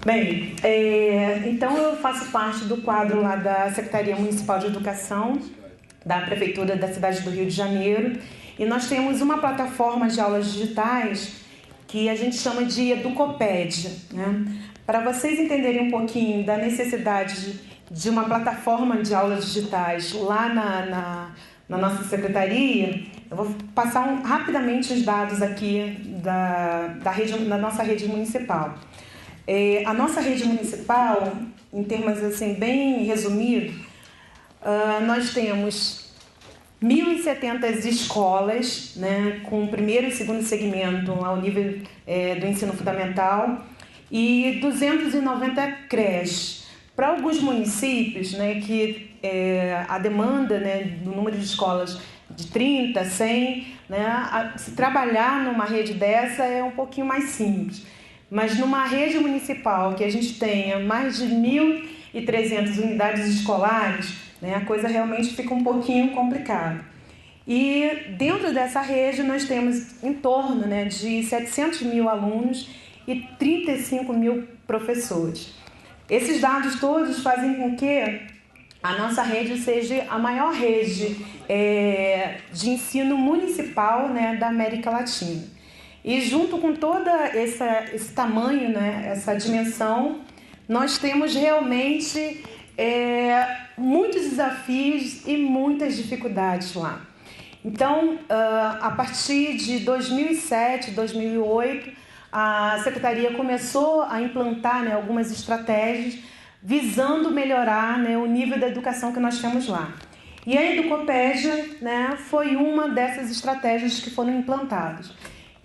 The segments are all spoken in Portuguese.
Bem, então eu faço parte do quadro lá da Secretaria Municipal de Educação, da Prefeitura da cidade do Rio de Janeiro, e nós temos uma plataforma de aulas digitais que a gente chama de Educopédia, né? Para vocês entenderem um pouquinho da necessidade de uma plataforma de aulas digitais lá na nossa secretaria, eu vou passar rapidamente os dados aqui da nossa rede municipal. A nossa rede municipal, em termos assim bem resumidos, nós temos 1.070 escolas, né, com primeiro e segundo segmento ao nível do ensino fundamental e 290 creches. Para alguns municípios, né, que a demanda, né, do número de escolas de 30, 100, né, se trabalhar numa rede dessa é um pouquinho mais simples. Mas numa rede municipal que a gente tenha mais de 1.300 unidades escolares, né, a coisa realmente fica um pouquinho complicada. E dentro dessa rede nós temos em torno, né, de 700 mil alunos e 35 mil professores. Esses dados todos fazem com que a nossa rede seja a maior rede de ensino municipal, né, da América Latina. E junto com todo esse tamanho, né, essa dimensão, nós temos realmente muitos desafios e muitas dificuldades lá. Então, a partir de 2007, 2008, a Secretaria começou a implantar, né, algumas estratégias visando melhorar, né, o nível da educação que nós temos lá. E a Educopédia, né, foi uma dessas estratégias que foram implantadas.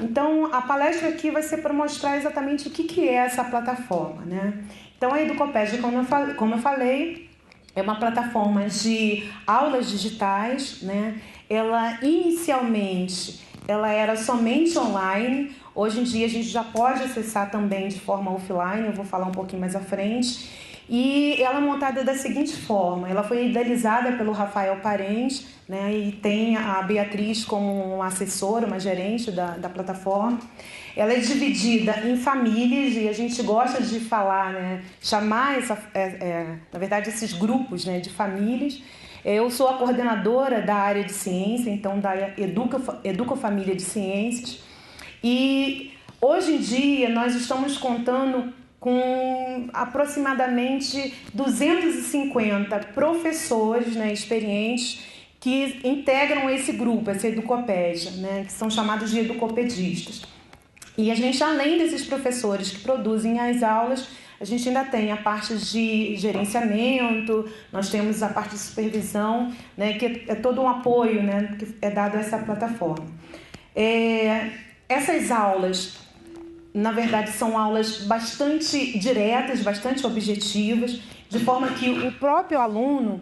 Então, a palestra aqui vai ser para mostrar exatamente o que é essa plataforma, né? Então, a Educopédia, como eu falei, é uma plataforma de aulas digitais, né? Ela, inicialmente, ela era somente online. Hoje em dia, a gente já pode acessar também de forma offline, eu vou falar um pouquinho mais à frente. E ela é montada da seguinte forma: ela foi idealizada pelo Rafael Parente, né, e tem a Beatriz como uma assessora, uma gerente da plataforma. Ela é dividida em famílias e a gente gosta de falar, né, chamar na verdade esses grupos, né, de famílias. Eu sou a coordenadora da área de ciência, então da Educofamília de Ciências. E hoje em dia nós estamos contando com aproximadamente 250 professores, né, experientes que integram esse grupo, essa Educopédia, né, que são chamados de educopedistas. E a gente, além desses professores que produzem as aulas, a gente ainda tem a parte de gerenciamento, nós temos a parte de supervisão, né, que é todo um apoio, né, que é dado a essa plataforma. Essas aulas, na verdade, são aulas bastante diretas, bastante objetivas, de forma que o próprio aluno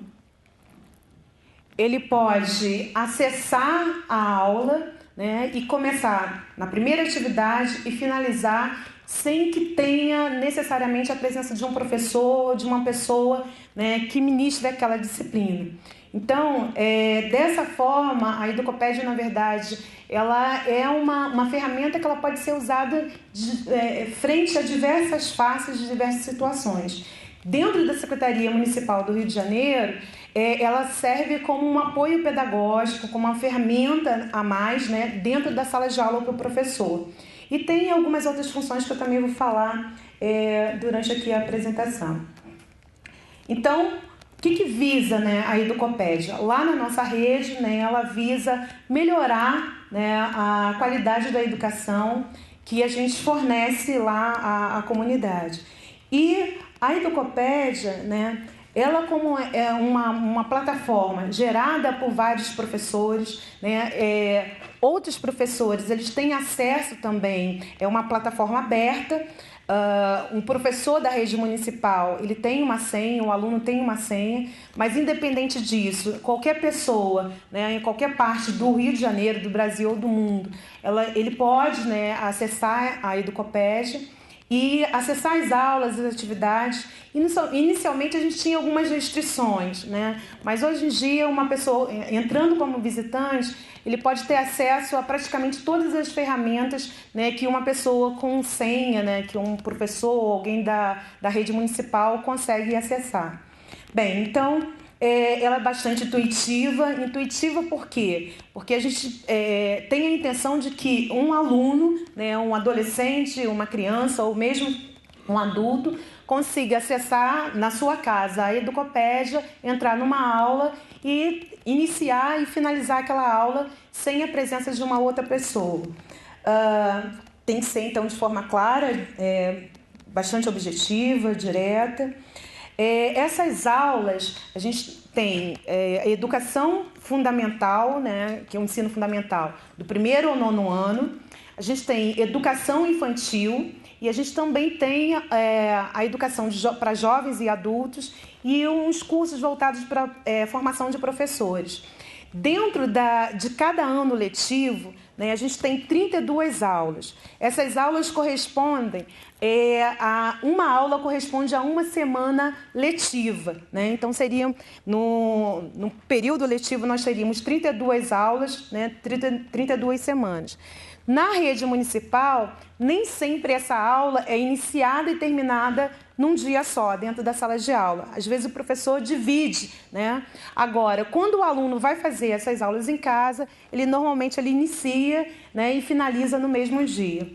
ele pode acessar a aula, né, e começar na primeira atividade e finalizar sem que tenha necessariamente a presença de um professor ou de uma pessoa, né, que ministre aquela disciplina. Então, dessa forma, a Educopédia, na verdade, ela é uma ferramenta que ela pode ser usada frente a diversas faces de diversas situações. Dentro da Secretaria Municipal do Rio de Janeiro, ela serve como um apoio pedagógico, como uma ferramenta a mais, né, dentro da sala de aula para o professor. E tem algumas outras funções que eu também vou falar durante aqui a apresentação. Então, o que visa, né, a Educopédia? Lá na nossa rede, né, ela visa melhorar, né, a qualidade da educação que a gente fornece lá à comunidade. E a Educopédia, né, ela como é uma plataforma gerada por vários professores, né, outros professores eles têm acesso também, é uma plataforma aberta. Um professor da rede municipal ele tem uma senha, o aluno tem uma senha, mas independente disso, qualquer pessoa, né, em qualquer parte do Rio de Janeiro, do Brasil ou do mundo, ele pode, né, acessar a Educopédia e acessar as aulas, as atividades. Inicialmente a gente tinha algumas restrições, né? Mas hoje em dia uma pessoa entrando como visitante, ele pode ter acesso a praticamente todas as ferramentas, né, que uma pessoa com senha, né, que um professor ou alguém da rede municipal consegue acessar. Bem, então ela é bastante intuitiva. Intuitiva por quê? Porque a gente tem a intenção de que um aluno, né, um adolescente, uma criança ou mesmo um adulto consiga acessar na sua casa a Educopédia, entrar numa aula e iniciar e finalizar aquela aula sem a presença de uma outra pessoa. Tem que ser, então, de forma clara, bastante objetiva, direta. Essas aulas, a gente tem a educação fundamental, né, que é o ensino fundamental do 1º ao 9º ano. A gente tem educação infantil e a gente também tem a educação para jovens e adultos e uns cursos voltados para formação de professores. Dentro de cada ano letivo, né, a gente tem 32 aulas. Essas aulas correspondem uma aula corresponde a uma semana letiva, né? Então, no período letivo, nós teríamos 32 aulas, né? 32 semanas. Na rede municipal, nem sempre essa aula é iniciada e terminada num dia só, dentro da sala de aula. Às vezes o professor divide, né? Agora, quando o aluno vai fazer essas aulas em casa, ele normalmente inicia, né, e finaliza no mesmo dia.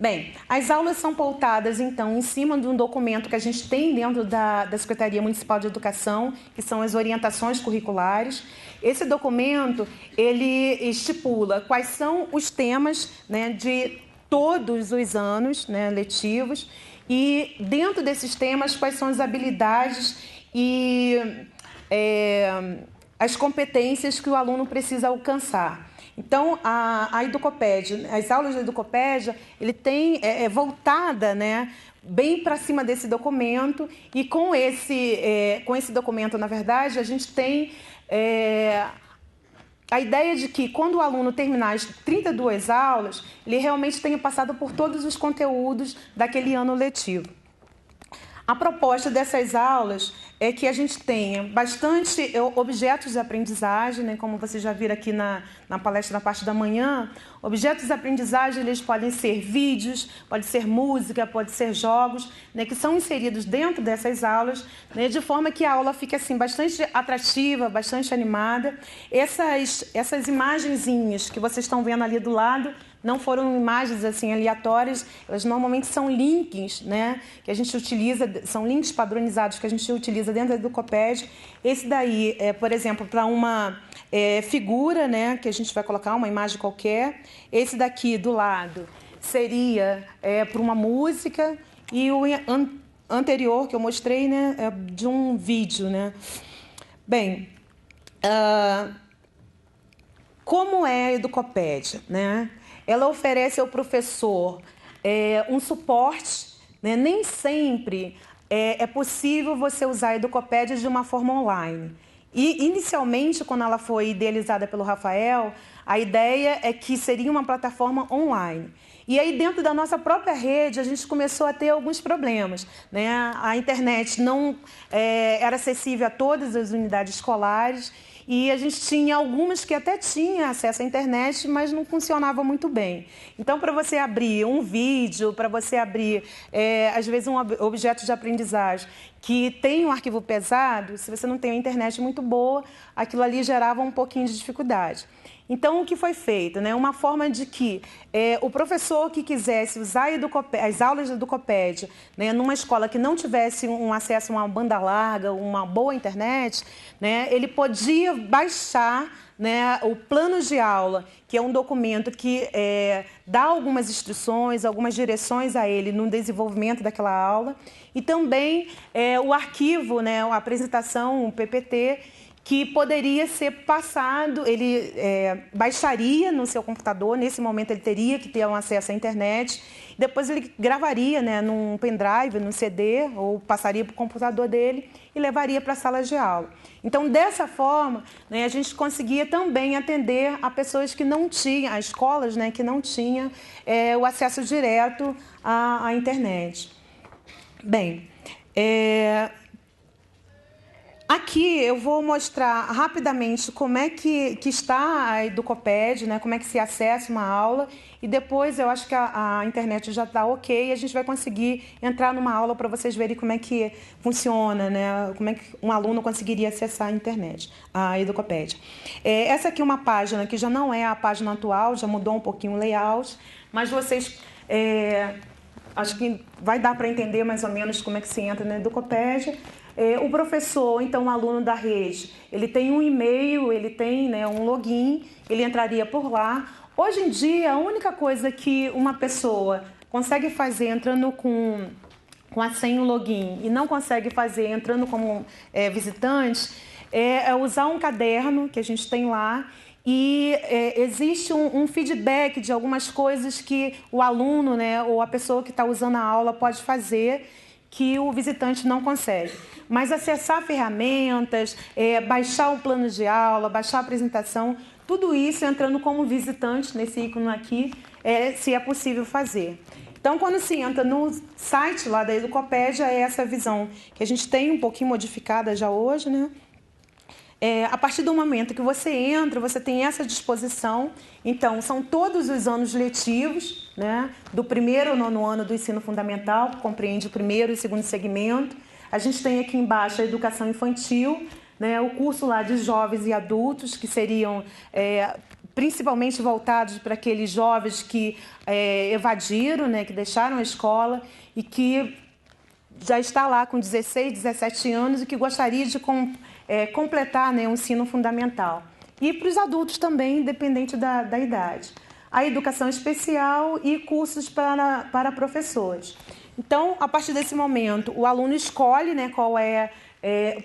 Bem, as aulas são pautadas, então, em cima de um documento que a gente tem dentro da Secretaria Municipal de Educação, que são as orientações curriculares. Esse documento, ele estipula quais são os temas, né, de todos os anos, né, letivos, e dentro desses temas, quais são as habilidades e as competências que o aluno precisa alcançar. Então, a Educopédia, as aulas da Educopédia, ele tem voltada, né, bem para cima desse documento, e com esse documento, na verdade, a gente tem a ideia de que, quando o aluno terminar as 32 aulas, ele realmente tenha passado por todos os conteúdos daquele ano letivo. A proposta dessas aulas é que a gente tenha bastante objetos de aprendizagem, né? Como vocês já viram aqui na palestra na parte da manhã. Objetos de aprendizagem, eles podem ser vídeos, pode ser música, pode ser jogos, né? Que são inseridos dentro dessas aulas, né? De forma que a aula fique assim, bastante atrativa, bastante animada. Essas imagenzinhas que vocês estão vendo ali do lado não foram imagens assim aleatórias, elas normalmente são links, né, que a gente utiliza, são links padronizados que a gente utiliza dentro da Educopédia. Esse daí é, por exemplo, para uma figura, né, que a gente vai colocar uma imagem qualquer. Esse daqui do lado seria para uma música, e o anterior que eu mostrei, né, é de um vídeo, né. Bem, como é a Educopédia, né? Ela oferece ao professor um suporte, né? Nem sempre é possível você usar a Educopédia de uma forma online. E, inicialmente, quando ela foi idealizada pelo Rafael, a ideia é que seria uma plataforma online. E aí, dentro da nossa própria rede, a gente começou a ter alguns problemas, né? A internet não era acessível a todas as unidades escolares, e a gente tinha algumas que até tinham acesso à internet, mas não funcionava muito bem. Então, para você abrir um vídeo, para você abrir, às vezes, um objeto de aprendizagem que tem um arquivo pesado, se você não tem uma internet muito boa, aquilo ali gerava um pouquinho de dificuldade. Então, o que foi feito, né? Uma forma de que o professor que quisesse usar as aulas da Educopédia, né, numa escola que não tivesse um acesso a uma banda larga, uma boa internet, né, ele podia baixar, né, o plano de aula, que é um documento que dá algumas instruções, algumas direções a ele no desenvolvimento daquela aula, e também o arquivo, né, a apresentação, o PPT, que poderia ser passado, ele baixaria no seu computador, nesse momento ele teria que ter um acesso à internet, depois ele gravaria, né, num pendrive, num CD, ou passaria para o computador dele e levaria para a sala de aula. Então, dessa forma, né, a gente conseguia também atender a pessoas que não tinham, a escolas, né, que não tinham o acesso direto à internet. Bem, aqui eu vou mostrar rapidamente como é que está a Educoped, né? Como é que se acessa uma aula, e depois eu acho que a internet já está ok e a gente vai conseguir entrar numa aula para vocês verem como é que funciona, né? Como é que um aluno conseguiria acessar a internet, a Educoped. Essa aqui é uma página que já não é a página atual, já mudou um pouquinho o layout, mas vocês... acho que vai dar para entender mais ou menos como é que se entra na Educoped. O professor, então o aluno da rede, ele tem um e-mail, ele tem, né, um login, ele entraria por lá. Hoje em dia, a única coisa que uma pessoa consegue fazer entrando com a senha e o login e não consegue fazer entrando como visitante é usar um caderno que a gente tem lá. E existe um feedback de algumas coisas que o aluno, né, ou a pessoa que está usando a aula pode fazer que o visitante não consegue. Mas acessar ferramentas, baixar o plano de aula, baixar a apresentação, tudo isso entrando como visitante nesse ícone aqui, se é possível fazer. Então, quando se entra no site lá da Educopédia, é essa visão que a gente tem um pouquinho modificada já hoje, né? A partir do momento que você entra, você tem essa disposição. Então, são todos os anos letivos, né? Do primeiro ao nono ano do ensino fundamental, que compreende o primeiro e o segundo segmento. A gente tem aqui embaixo a educação infantil, né? O curso lá de jovens e adultos, que seriam principalmente voltados para aqueles jovens que evadiram, né? Que deixaram a escola e que já está lá com 16, 17 anos e que gostaria de completar, né, um ensino fundamental. E para os adultos também, independente da idade. A educação especial e cursos para professores. Então, a partir desse momento, o aluno escolhe, né,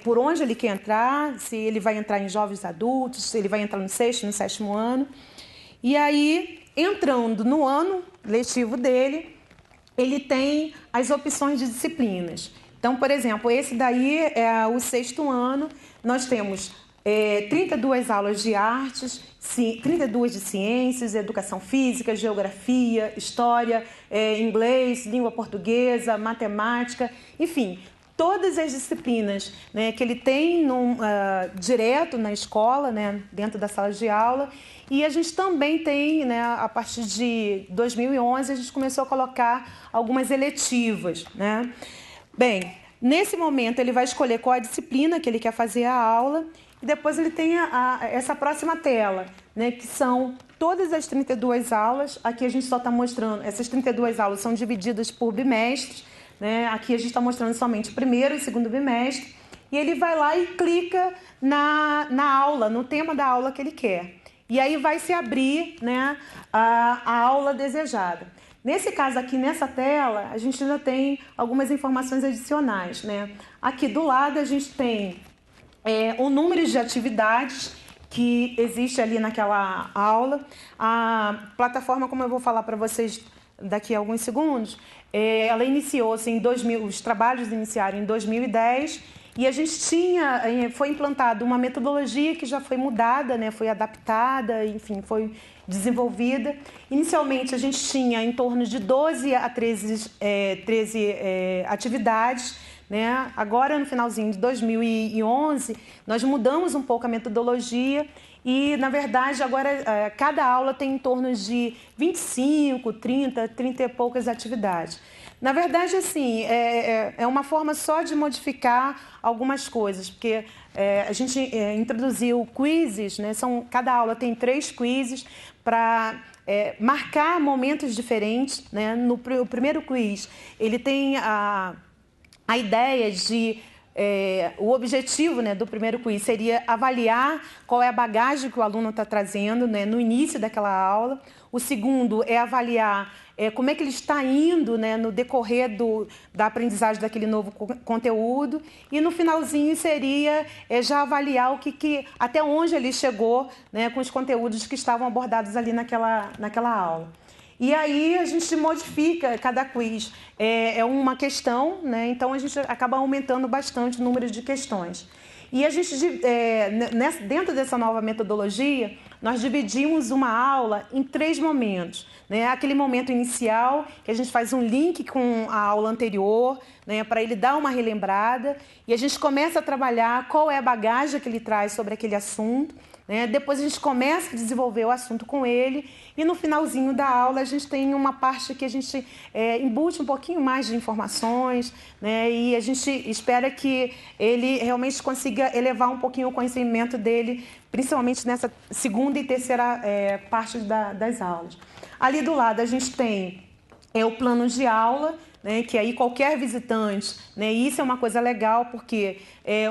por onde ele quer entrar, se ele vai entrar em jovens adultos, se ele vai entrar no sexto, no sétimo ano. E aí, entrando no ano letivo dele, ele tem as opções de disciplinas. Então, por exemplo, esse daí é o sexto ano, nós temos 32 aulas de artes, 32 de ciências, educação física, geografia, história, inglês, língua portuguesa, matemática, enfim, todas as disciplinas, né, que ele tem direto na escola, né, dentro da sala de aula. E a gente também tem, né, a partir de 2011, a gente começou a colocar algumas eletivas, né? Bem, nesse momento ele vai escolher qual a disciplina que ele quer fazer a aula e depois ele tem essa próxima tela, né, que são todas as 32 aulas. Aqui a gente só está mostrando, essas 32 aulas são divididas por bimestres, né? Aqui a gente está mostrando somente o primeiro e segundo bimestre e ele vai lá e clica na aula, no tema da aula que ele quer. E aí vai se abrir, né, a aula desejada. Nesse caso aqui, nessa tela, a gente ainda tem algumas informações adicionais, né? Aqui do lado a gente tem o número de atividades que existe ali naquela aula. A plataforma, como eu vou falar para vocês daqui a alguns segundos, ela iniciou-se em 2000, os trabalhos iniciaram em 2010 e a gente foi implantada uma metodologia que já foi mudada, né? Foi adaptada, enfim, foi desenvolvida. Inicialmente, a gente tinha em torno de 12 a 13 atividades, né? Agora, no finalzinho de 2011, nós mudamos um pouco a metodologia e, na verdade, agora cada aula tem em torno de 25, 30 e poucas atividades. Na verdade, assim, é uma forma só de modificar algumas coisas, porque a gente introduziu quizzes, né? Cada aula tem 3 quizzes para marcar momentos diferentes, né? O primeiro quiz, ele tem a ideia de o objetivo, né, do primeiro quiz seria avaliar qual é a bagagem que o aluno está trazendo, né, no início daquela aula. O segundo é avaliar como é que ele está indo, né, no decorrer da aprendizagem daquele novo conteúdo. E no finalzinho seria já avaliar até onde ele chegou, né, com os conteúdos que estavam abordados ali naquela aula. E aí a gente modifica cada quiz. É uma questão, né? Então a gente acaba aumentando bastante o número de questões. E a gente, dentro dessa nova metodologia, nós dividimos uma aula em 3 momentos. Né? Aquele momento inicial, que a gente faz um link com a aula anterior, né, para ele dar uma relembrada, e a gente começa a trabalhar qual é a bagagem que ele traz sobre aquele assunto. Né? Depois a gente começa a desenvolver o assunto com ele, e no finalzinho da aula a gente tem uma parte que a gente embute um pouquinho mais de informações, né? E a gente espera que ele realmente consiga elevar um pouquinho o conhecimento dele, principalmente nessa segunda e terceira parte das aulas. Ali do lado a gente tem o plano de aula, né, que aí qualquer visitante, né, isso é uma coisa legal, porque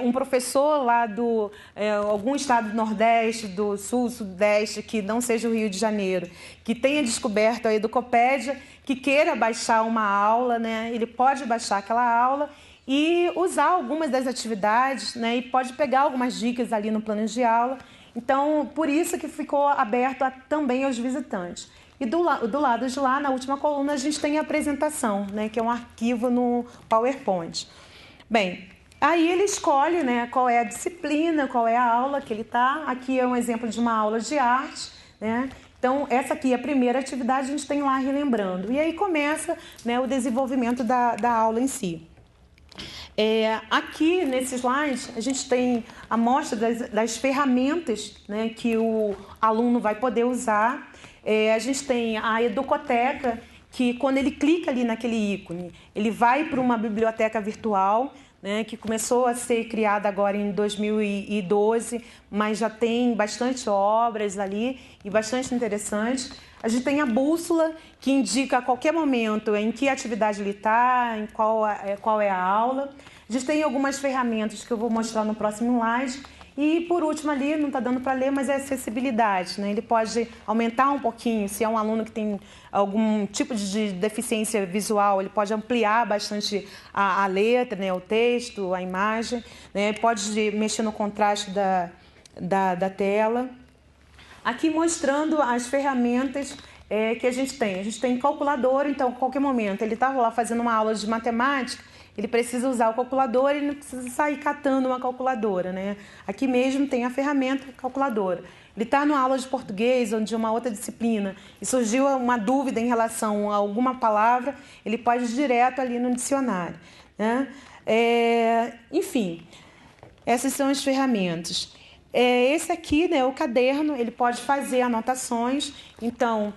um professor lá algum estado do Nordeste, do Sul, Sudeste, que não seja o Rio de Janeiro, que tenha descoberto a Educopédia, que queira baixar uma aula, né, ele pode baixar aquela aula e usar algumas das atividades, né, e pode pegar algumas dicas ali no plano de aula. Então, por isso que ficou aberto também aos visitantes. E do lado de lá, na última coluna, a gente tem a apresentação, né, que é um arquivo no PowerPoint. Bem, aí ele escolhe, né, qual é a disciplina, qual é a aula que ele está. Aqui é um exemplo de uma aula de arte, né? Então, essa aqui é a primeira atividade, a gente tem lá relembrando. E aí começa, né, o desenvolvimento da aula em si. Aqui, nesse slide, a gente tem a amostra das ferramentas, né, que o aluno vai poder usar. A gente tem a Educoteca, que quando ele clica ali naquele ícone, ele vai para uma biblioteca virtual, né, que começou a ser criada agora em 2012, mas já tem bastante obras ali e bastante interessante. A gente tem a bússola, que indica a qualquer momento em que atividade ele está, em qual é a aula. A gente tem algumas ferramentas que eu vou mostrar no próximo slide. E, por último, ali, não está dando para ler, mas é acessibilidade, né? Ele pode aumentar um pouquinho, se é um aluno que tem algum tipo de deficiência visual, ele pode ampliar bastante a letra, né? O texto, a imagem, né? Pode mexer no contraste da tela. Aqui mostrando as ferramentas que a gente tem. A gente tem calculadora, então, a qualquer momento, ele estava lá fazendo uma aula de matemática, ele precisa usar o calculador e não precisa sair catando uma calculadora, né? Aqui mesmo tem a ferramenta calculadora. Ele está numa aula de português ou de uma outra disciplina e surgiu uma dúvida em relação a alguma palavra, ele pode ir direto ali no dicionário, né? Enfim, essas são as ferramentas. Esse aqui, né, o caderno, ele pode fazer anotações. Então,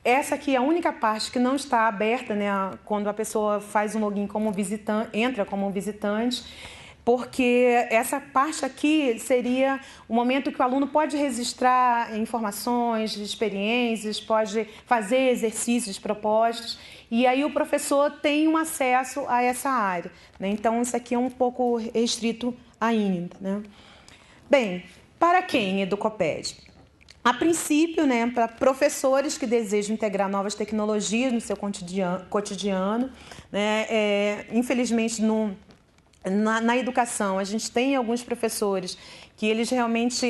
essa aqui é a única parte que não está aberta, né, quando a pessoa faz um login como visitante, entra como visitante, porque essa parte aqui seria o momento que o aluno pode registrar informações, experiências, pode fazer exercícios propostos, e aí o professor tem um acesso a essa área, né? Então, isso aqui é um pouco restrito ainda, né? Bem, para quem Educopédia? A princípio, né, para professores que desejam integrar novas tecnologias no seu cotidiano, né, infelizmente na educação a gente tem alguns professores que eles realmente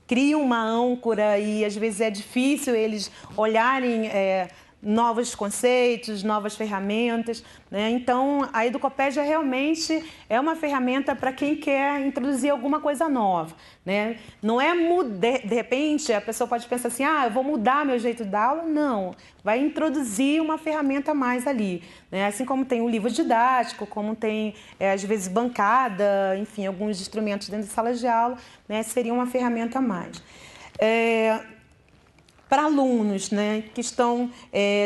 criam uma âncora e às vezes é difícil eles olharem novos conceitos, novas ferramentas, né? Então, a Educopédia realmente é uma ferramenta para quem quer introduzir alguma coisa nova, né? Não é de repente, a pessoa pode pensar assim, eu vou mudar meu jeito de dar aula. Não, vai introduzir uma ferramenta a mais ali, né? Assim como tem o livro didático, como tem, às vezes, bancada, enfim, alguns instrumentos dentro de sala de aula, né? Seria uma ferramenta a mais. Para alunos, né, que estão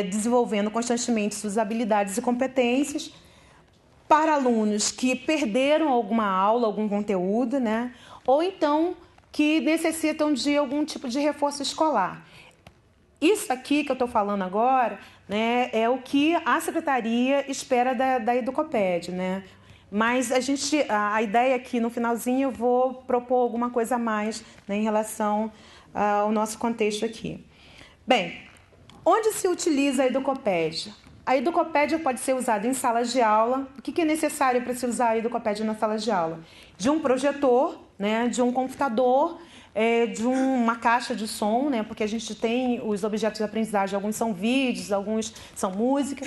desenvolvendo constantemente suas habilidades e competências, para alunos que perderam alguma aula, algum conteúdo, né, ou então que necessitam de algum tipo de reforço escolar. Isso aqui que eu estou falando agora, né, é o que a Secretaria espera da Educopédia, né? Mas a ideia é que no finalzinho eu vou propor alguma coisa a mais, né, em relação ao nosso contexto aqui. Bem, onde se utiliza a Educopédia? A Educopédia pode ser usada em salas de aula. O que é necessário para se usar a Educopédia na sala de aula? De um projetor, né, de um computador, de uma caixa de som, né, porque a gente tem os objetos de aprendizagem, alguns são vídeos, alguns são música.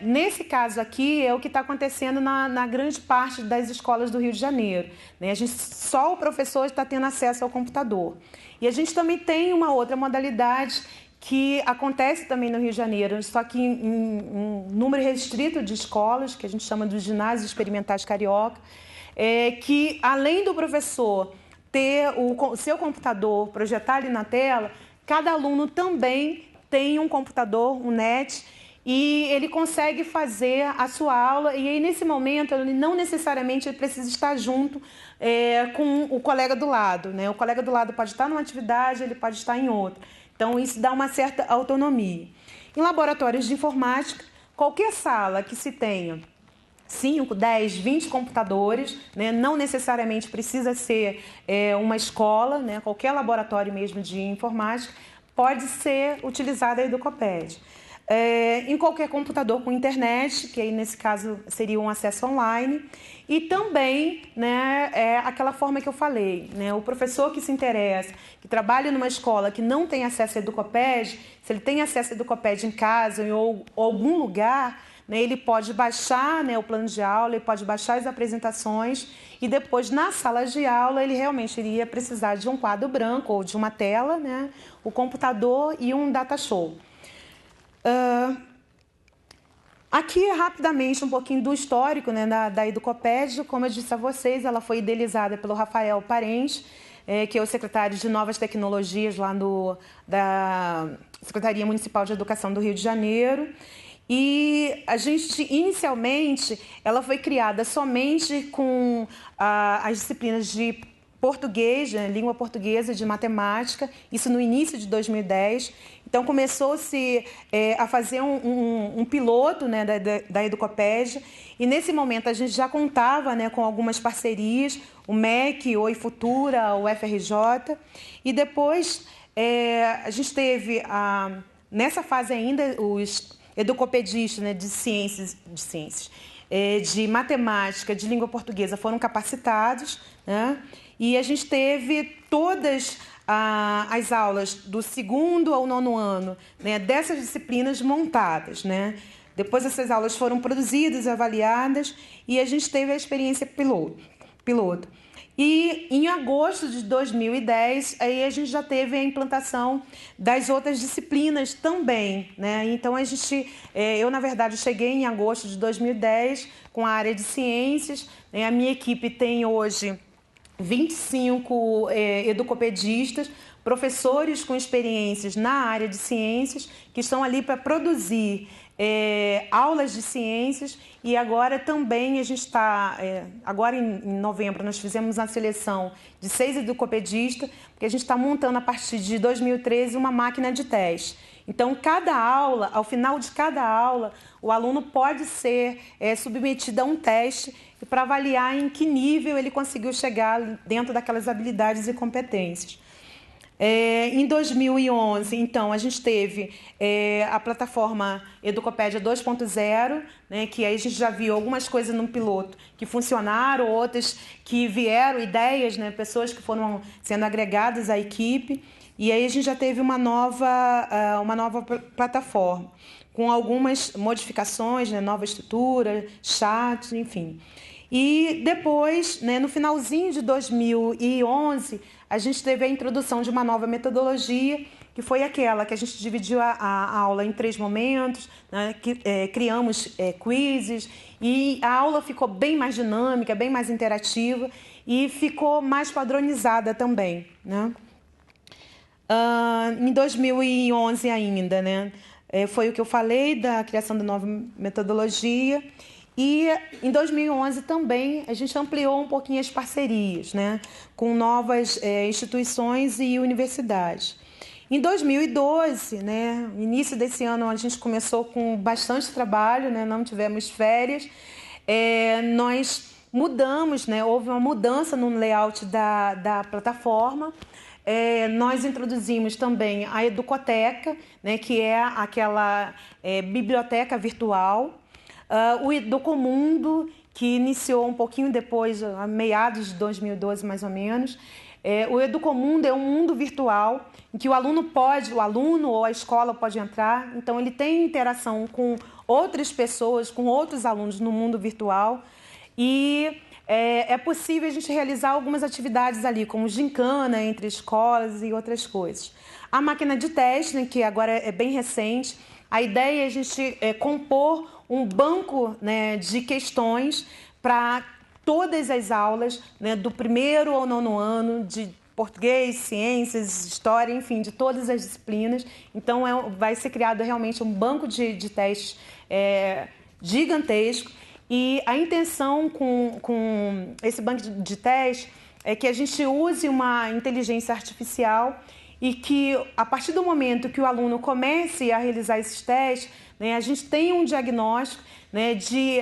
Nesse caso aqui, é o que está acontecendo na grande parte das escolas do Rio de Janeiro, né? Só o professor está tendo acesso ao computador. E a gente também tem uma outra modalidade que acontece também no Rio de Janeiro, só que em um número restrito de escolas, que a gente chama dos ginásios experimentais carioca, que além do professor ter o seu computador, projetar ali na tela, cada aluno também tem um computador, um NET, e ele consegue fazer a sua aula, e aí nesse momento ele não necessariamente ele precisa estar junto com o colega do lado, né? O colega do lado pode estar numa atividade, ele pode estar em outra. Então isso dá uma certa autonomia. Em laboratórios de informática, qualquer sala que se tenha 5, 10, 20 computadores, né? Não necessariamente precisa ser uma escola, né? Qualquer laboratório mesmo de informática pode ser utilizada a Educopédia. Em qualquer computador com internet, que aí nesse caso seria um acesso online, e também, né, aquela forma que eu falei, né, o professor que se interessa, que trabalha numa escola que não tem acesso à Educopédia, se ele tem acesso à Educopédia em casa ou algum lugar, né, ele pode baixar, né, o plano de aula, ele pode baixar as apresentações e depois na sala de aula ele realmente iria precisar de um quadro branco ou de uma tela, né, o computador e um data show. Aqui, rapidamente, um pouquinho do histórico, né, da Educopédia. Como eu disse a vocês, ela foi idealizada pelo Rafael Parente, que é o secretário de Novas Tecnologias lá da Secretaria Municipal de Educação do Rio de Janeiro. E inicialmente, ela foi criada somente com as disciplinas de português, né, língua portuguesa, de matemática, isso no início de 2010. Então, começou-se a fazer um piloto, né, da Educopédia, e nesse momento a gente já contava, né, com algumas parcerias, o MEC, o Oi Futura, o FRJ, e depois a gente teve, nessa fase ainda, os educopedistas, né, de ciências, de matemática, de língua portuguesa foram capacitados, né? E a gente teve todas as aulas do 2º ao 9º ano, né, dessas disciplinas montadas, né? Depois essas aulas foram produzidas, avaliadas e a gente teve a experiência piloto. E em agosto de 2010, aí a gente já teve a implantação das outras disciplinas também, né? Então eu na verdade cheguei em agosto de 2010 com a área de ciências, né? A minha equipe tem hoje 25 educopedistas, professores com experiências na área de ciências, que estão ali para produzir aulas de ciências. E agora também a gente está, agora em novembro, nós fizemos a seleção de 6 educopedistas, porque a gente está montando a partir de 2013 uma máquina de teste. Então, cada aula, ao final de cada aula, o aluno pode ser submetido a um teste para avaliar em que nível ele conseguiu chegar dentro daquelas habilidades e competências. Em 2011, então, a gente teve a plataforma Educopédia 2.0, né, que aí a gente já viu algumas coisas no piloto que funcionaram, outras que vieram, ideias, né, pessoas que foram sendo agregadas à equipe. E aí a gente já teve uma nova plataforma, com algumas modificações, né, nova estrutura, chat, enfim. E depois, né, no finalzinho de 2011, a gente teve a introdução de uma nova metodologia, que foi aquela que a gente dividiu a aula em 3 momentos, né, criamos quizzes, e a aula ficou bem mais dinâmica, bem mais interativa e ficou mais padronizada também, né? Em 2011 ainda, né, foi o que eu falei da criação da nova metodologia. E em 2011 também a gente ampliou um pouquinho as parcerias, né, com novas instituições e universidades. Em 2012, né, início desse ano, a gente começou com bastante trabalho, né, não tivemos férias. nós mudamos, né? Houve uma mudança no layout da plataforma. Nós introduzimos também a Educoteca, né? Que é aquela biblioteca virtual. O Educomundo, que iniciou um pouquinho depois, a meados de 2012 mais ou menos. O Educomundo é um mundo virtual em que o aluno ou a escola pode entrar, então ele tem interação com outras pessoas, com outros alunos no mundo virtual e é possível a gente realizar algumas atividades ali, como gincana entre escolas e outras coisas. A máquina de teste, né, que agora é bem recente, a ideia é a gente compor um banco, né, de questões para todas as aulas, né, do 1º ao 9º ano, de português, ciências, história, enfim, de todas as disciplinas. Então, vai ser criado realmente um banco de testes gigantesco. E a intenção com esse banco de testes é que a gente use uma inteligência artificial e que, a partir do momento que o aluno comece a realizar esses testes, né, a gente tenha um diagnóstico, né, de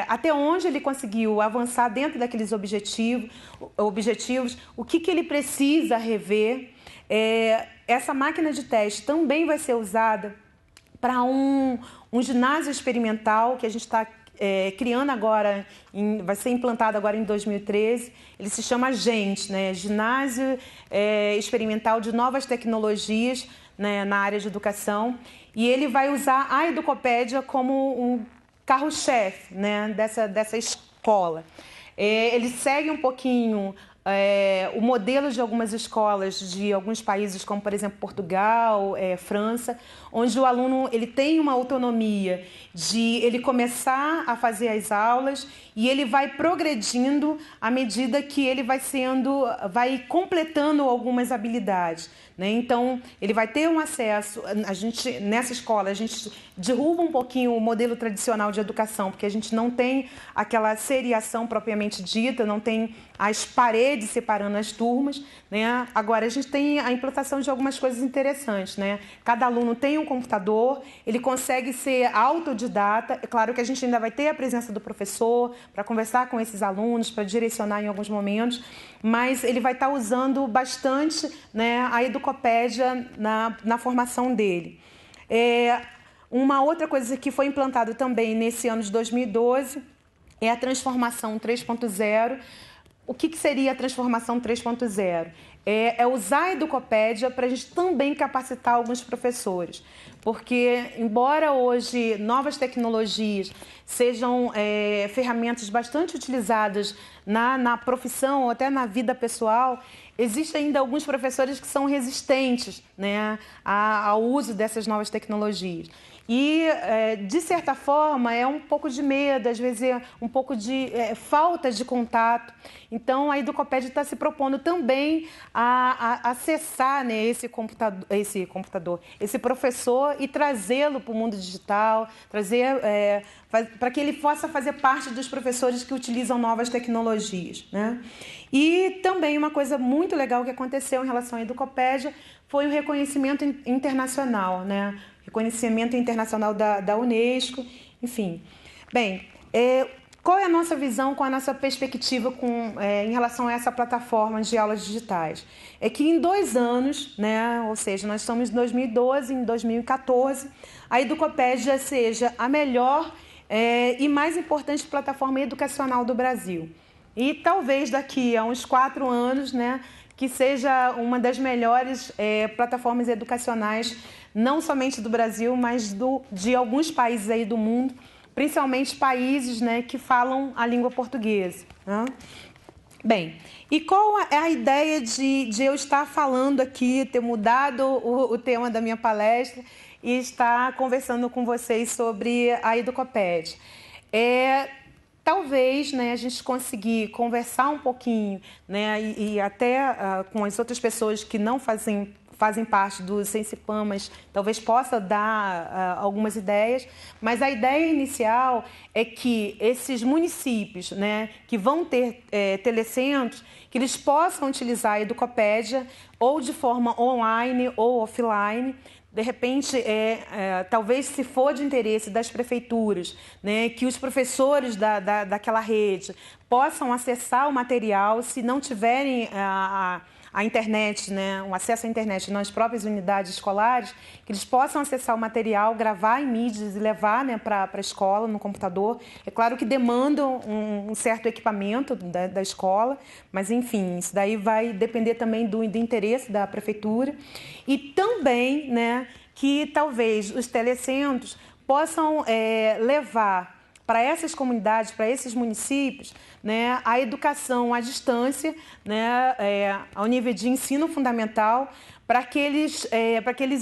até onde ele conseguiu avançar dentro daqueles objetivos, o que ele precisa rever. Essa máquina de teste também vai ser usada para um ginásio experimental que a gente está criando agora, vai ser implantado agora em 2013. Ele se chama GENT, né, Ginásio Experimental de Novas Tecnologias, né, na área de educação. E ele vai usar a Educopédia como um carro-chefe, né, dessa escola. Ele segue um pouquinho o modelo de algumas escolas de alguns países, como por exemplo Portugal, França, onde o aluno ele tem uma autonomia de ele começar a fazer as aulas e ele vai progredindo à medida que ele vai completando algumas habilidades, né? Então ele vai ter um acesso. Nessa escola a gente derruba um pouquinho o modelo tradicional de educação, porque a gente não tem aquela seriação propriamente dita, não tem as paredes separando as turmas, né? Agora a gente tem a implantação de algumas coisas interessantes, né? Cada aluno tem um computador, ele consegue ser autodidata. É claro que a gente ainda vai ter a presença do professor para conversar com esses alunos, para direcionar em alguns momentos, mas ele vai estar usando bastante, né, a Educopédia na formação dele. Uma outra coisa que foi implantada também nesse ano de 2012 é a transformação 3.0. O que seria a transformação 3.0? É usar a Educopédia para a gente também capacitar alguns professores. Porque, embora hoje novas tecnologias sejam ferramentas bastante utilizadas na profissão ou até na vida pessoal, existem ainda alguns professores que são resistentes, né, ao uso dessas novas tecnologias. E, de certa forma, é um pouco de medo, às vezes é um pouco de falta de contato. Então, a Educopédia está se propondo também a acessar, né, esse professor e trazê-lo para o mundo digital, para que ele possa fazer parte dos professores que utilizam novas tecnologias, né? E também uma coisa muito legal que aconteceu em relação à Educopédia foi o reconhecimento internacional, né? Reconhecimento internacional da Unesco, enfim. Bem, qual é a nossa visão, qual é a nossa perspectiva em relação a essa plataforma de aulas digitais? É que em 2 anos, né, ou seja, nós estamos em 2012, em 2014, a Educopédia seja a melhor e mais importante plataforma educacional do Brasil. E talvez daqui a uns 4 anos, né, que seja uma das melhores plataformas educacionais, não somente do Brasil, mas de alguns países aí do mundo, principalmente países, né, que falam a língua portuguesa, né? Bem, e qual é a ideia de eu estar falando aqui, ter mudado o tema da minha palestra e estar conversando com vocês sobre a Educopédia? Talvez, né, a gente conseguir conversar um pouquinho, né, e até com as outras pessoas que não fazem parte do Sensipam, mas talvez possa dar algumas ideias. Mas a ideia inicial é que esses municípios, né, que vão ter telecentros, que eles possam utilizar a Educopédia ou de forma online ou offline, de repente, talvez se for de interesse das prefeituras, né, que os professores daquela rede possam acessar o material, se não tiverem a internet, né, um acesso à internet nas próprias unidades escolares, que eles possam acessar o material, gravar em mídias e levar, né, para a escola, no computador. É claro que demandam um certo equipamento da escola, mas, enfim, isso daí vai depender também do interesse da prefeitura. E também, né, que talvez os telecentros possam levar para essas comunidades, para esses municípios, né, a educação à distância, né, ao nível de ensino fundamental, para aqueles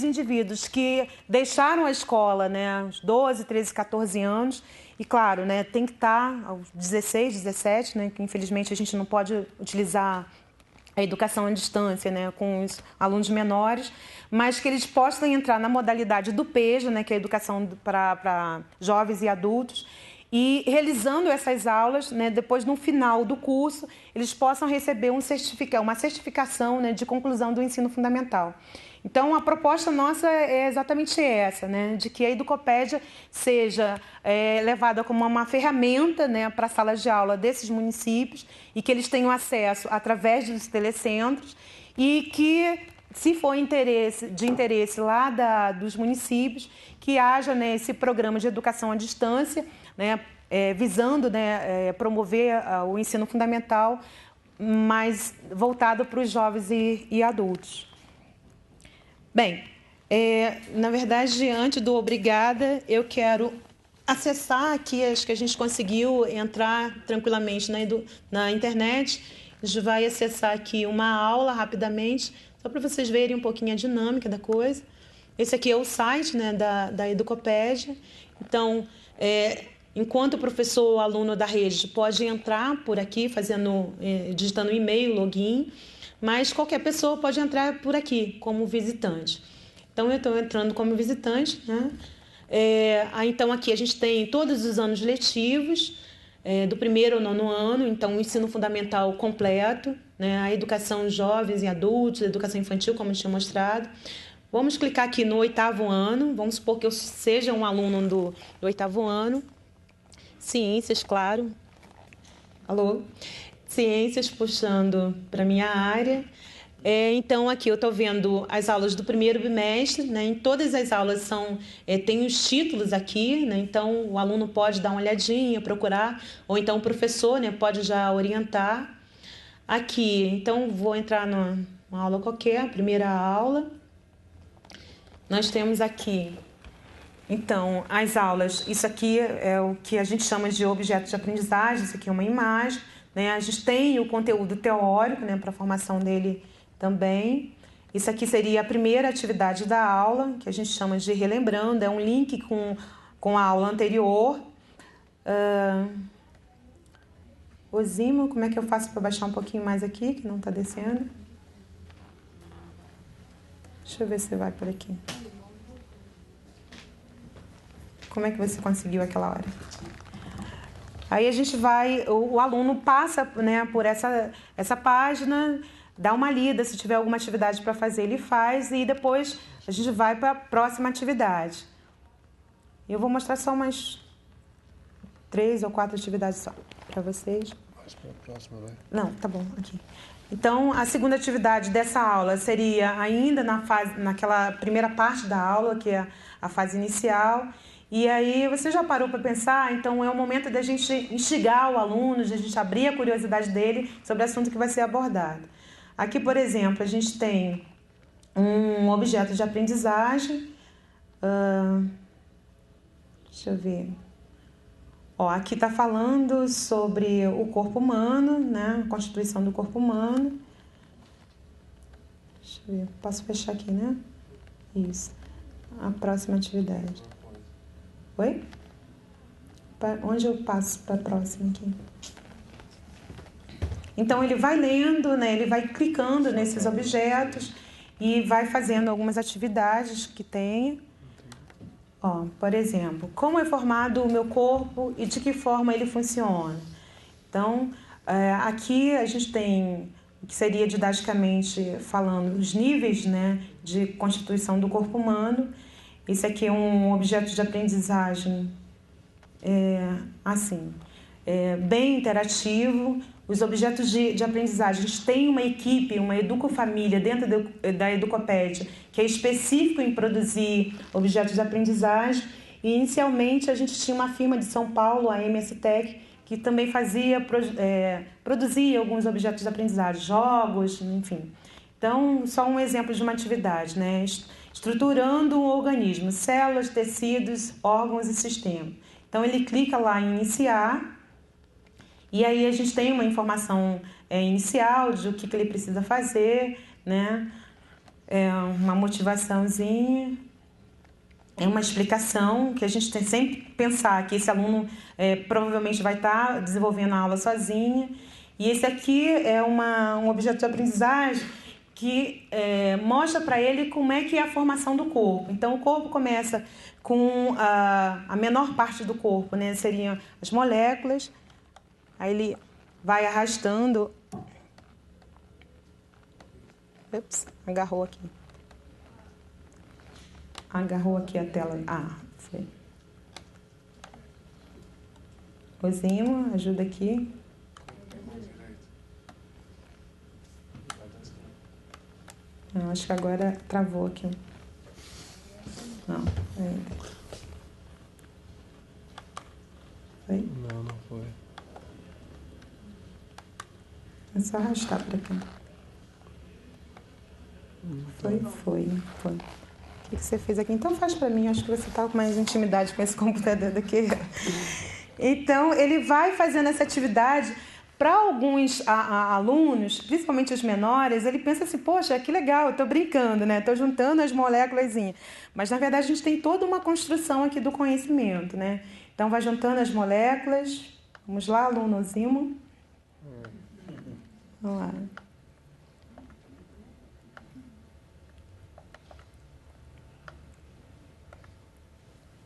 indivíduos que deixaram a escola, né, aos 12, 13, 14 anos, e claro, né, tem que estar aos 16, 17, né, que infelizmente a gente não pode utilizar a educação à distância, né, com os alunos menores, mas que eles possam entrar na modalidade do PEJA, né, que é a educação para jovens e adultos, e realizando essas aulas, né, depois no final do curso, eles possam receber uma certificação, né, de conclusão do ensino fundamental. Então, a proposta nossa é exatamente essa, né, de que a Educopédia seja levada como uma ferramenta, né, para as salas de aula desses municípios e que eles tenham acesso através dos telecentros e que, se for de interesse lá dos municípios, que haja, né, esse programa de educação à distância, né, visando, né, promover o ensino fundamental, mais voltado para os jovens e adultos. Bem, na verdade, antes do obrigada, eu quero acessar aqui, acho que a gente conseguiu entrar tranquilamente na internet. A gente vai acessar aqui uma aula rapidamente, só para vocês verem um pouquinho a dinâmica da coisa. Esse aqui é o site, né, da Educopédia. Então, enquanto o professor ou aluno da rede pode entrar por aqui, digitando e-mail, login, mas qualquer pessoa pode entrar por aqui como visitante. Então, eu estou entrando como visitante, né? Então, aqui a gente tem todos os anos letivos, do 1º ao 9º ano, então o ensino fundamental completo, né? A educação jovens e adultos, a educação infantil, como eu tinha mostrado. Vamos clicar aqui no 8º ano, vamos supor que eu seja um aluno do 8º ano. Ciências, claro. Alô? Ciências, puxando para a minha área. Então, aqui eu estou vendo as aulas do 1º bimestre, né? Em todas as aulas tem os títulos aqui, né? Então o aluno pode dar uma olhadinha, procurar, ou então o professor, né, pode já orientar. Aqui, então, vou entrar numa aula qualquer, a primeira aula. Nós temos aqui, então, as aulas. Isso aqui é o que a gente chama de objeto de aprendizagem, isso aqui é uma imagem, né? A gente tem o conteúdo teórico, né, para a formação dele também. Isso aqui seria a primeira atividade da aula, que a gente chama de relembrando, é um link com a aula anterior. Osimo, como é que eu faço para baixar um pouquinho mais aqui, que não está descendo? Deixa eu ver se vai por aqui. Como é que você conseguiu aquela hora? Aí a gente o aluno passa, né, por essa página, dá uma lida, se tiver alguma atividade para fazer, ele faz, e depois a gente vai para a próxima atividade. Eu vou mostrar só umas 3 ou 4 atividades só para vocês. Mais para a próxima, né? Não, tá bom, aqui. Então, a segunda atividade dessa aula seria ainda naquela primeira parte da aula, que é a fase inicial. E aí, você já parou para pensar? Então, é o momento da gente instigar o aluno, de a gente abrir a curiosidade dele sobre o assunto que vai ser abordado. Aqui, por exemplo, a gente tem um objeto de aprendizagem. Deixa eu ver. Aqui está falando sobre o corpo humano, né? A constituição do corpo humano. Deixa eu ver. Posso fechar aqui, né? Isso. A próxima atividade. Oi? Onde eu passo para a próxima aqui? Então, ele vai lendo, né? Ele vai clicando nesses objetos e vai fazendo algumas atividades que tem. Por exemplo, como é formado o meu corpo e de que forma ele funciona? Então, aqui a gente tem que seria didaticamente falando os níveis, né, de constituição do corpo humano. Esse aqui é um objeto de aprendizagem bem interativo. Os objetos de aprendizagem, a gente tem uma equipe, uma educofamília dentro da Educopédia, que é específico em produzir objetos de aprendizagem. E, inicialmente, a gente tinha uma firma de São Paulo, a MSTEC, que também produzia alguns objetos de aprendizagem, jogos, enfim. Então, só um exemplo de uma atividade, né? Estruturando um organismo, células, tecidos, órgãos e sistema. Então, ele clica lá em iniciar, e aí a gente tem uma informação inicial de o que ele precisa fazer, né? Uma motivaçãozinha, uma explicação que a gente tem sempre que pensar que esse aluno provavelmente vai estar desenvolvendo a aula sozinho. E esse aqui é um objeto de aprendizagem que mostra para ele como é que é a formação do corpo. Então, o corpo começa com a menor parte do corpo, né? Seriam as moléculas. Aí ele vai arrastando. Ups, agarrou aqui. Agarrou aqui a tela. Foi. Osimo, ajuda aqui. Não, acho que agora travou aqui. Não, ainda. Foi? Não foi. É só arrastar para cá. Foi. O que você fez aqui? Então faz para mim, acho que você está com mais intimidade com esse computador do que eu. Então, ele vai fazendo essa atividade. Para alguns alunos, principalmente os menores, ele pensa assim, poxa, que legal, eu estou brincando, né? Estou juntando as moléculas. Mas, na verdade, a gente tem toda uma construção aqui do conhecimento, né? Então, vai juntando as moléculas. Vamos lá, aluno Osimo. Vamos lá.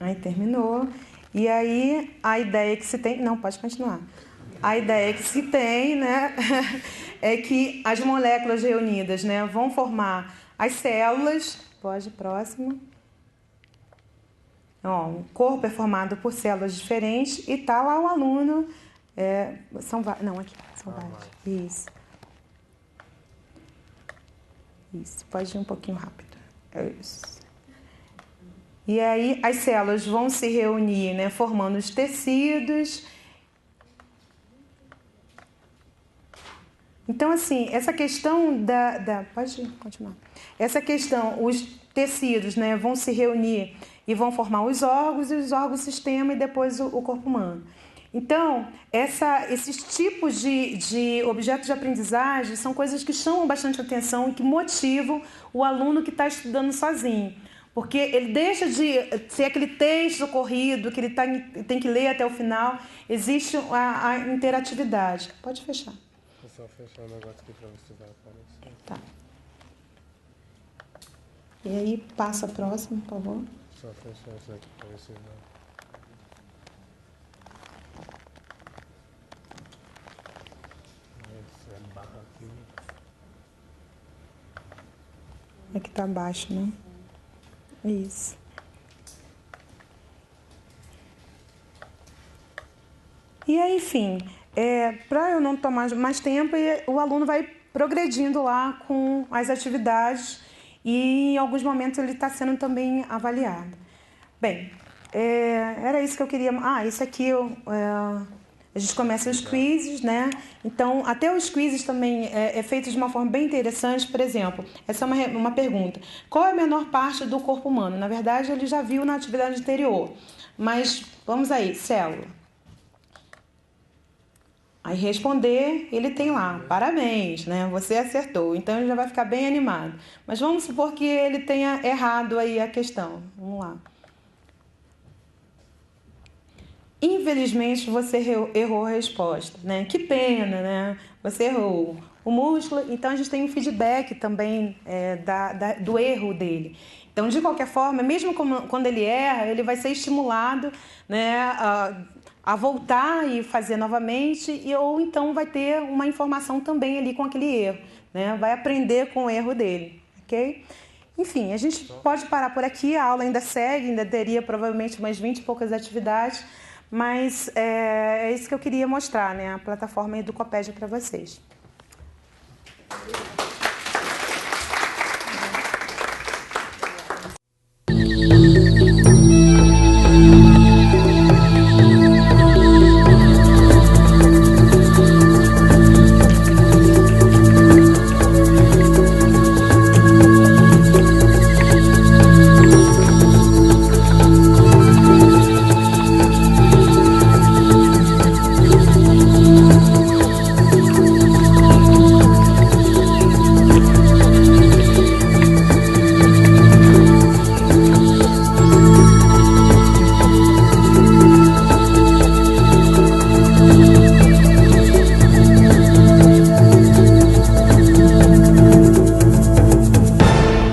Aí, terminou. E aí, a ideia que se tem... Não, pode continuar. A ideia que se tem, né, é que as moléculas reunidas, né, vão formar as células. Pode, próximo. O corpo é formado por células diferentes e tá lá o aluno. São vários. Isso, pode ir um pouquinho rápido. Isso. E aí as células vão se reunir, né, formando os tecidos. Então, assim, essa questão Pode continuar. Essa questão, os tecidos, né, vão se reunir e vão formar os órgãos, e os órgãos sistema e depois o corpo humano. Então, esses tipos de objetos de aprendizagem são coisas que chamam bastante atenção e que motivam o aluno que está estudando sozinho. Porque ele deixa de ser aquele texto corrido que ele tem que ler até o final. Existe a interatividade. Pode fechar. Vou só fechar o negócio aqui para ver se vai aparecer. Tá. E aí, passa a próxima, por favor. Só fechar isso aqui para ver se vai. Esse é barra aqui. Aqui tá abaixo, né? Isso. E aí, enfim, para eu não tomar mais tempo, o aluno vai progredindo lá com as atividades e em alguns momentos ele está sendo também avaliado. Bem, era isso que eu queria... isso aqui a gente começa os quizzes, né? Então, até os quizzes também é feito de uma forma bem interessante. Por exemplo, essa é uma pergunta. Qual é a menor parte do corpo humano? Na verdade, ele já viu na atividade anterior. Mas, vamos aí, célula. Aí responder, ele tem lá, parabéns, né? Você acertou. Então, ele já vai ficar bem animado. Mas vamos supor que ele tenha errado aí a questão. Vamos lá. Infelizmente, você errou a resposta, né? Que pena, né? Você errou. O músculo, então a gente tem um feedback também do erro dele. Então, de qualquer forma, mesmo quando ele erra, ele vai ser estimulado, né, a voltar e fazer novamente, ou então vai ter uma informação também ali com aquele erro. né? Vai aprender com o erro dele, ok? Enfim, a gente pode parar por aqui, a aula ainda segue, ainda teria provavelmente umas 20 e poucas atividades, mas é isso que eu queria mostrar, né? A plataforma Educopédia para vocês.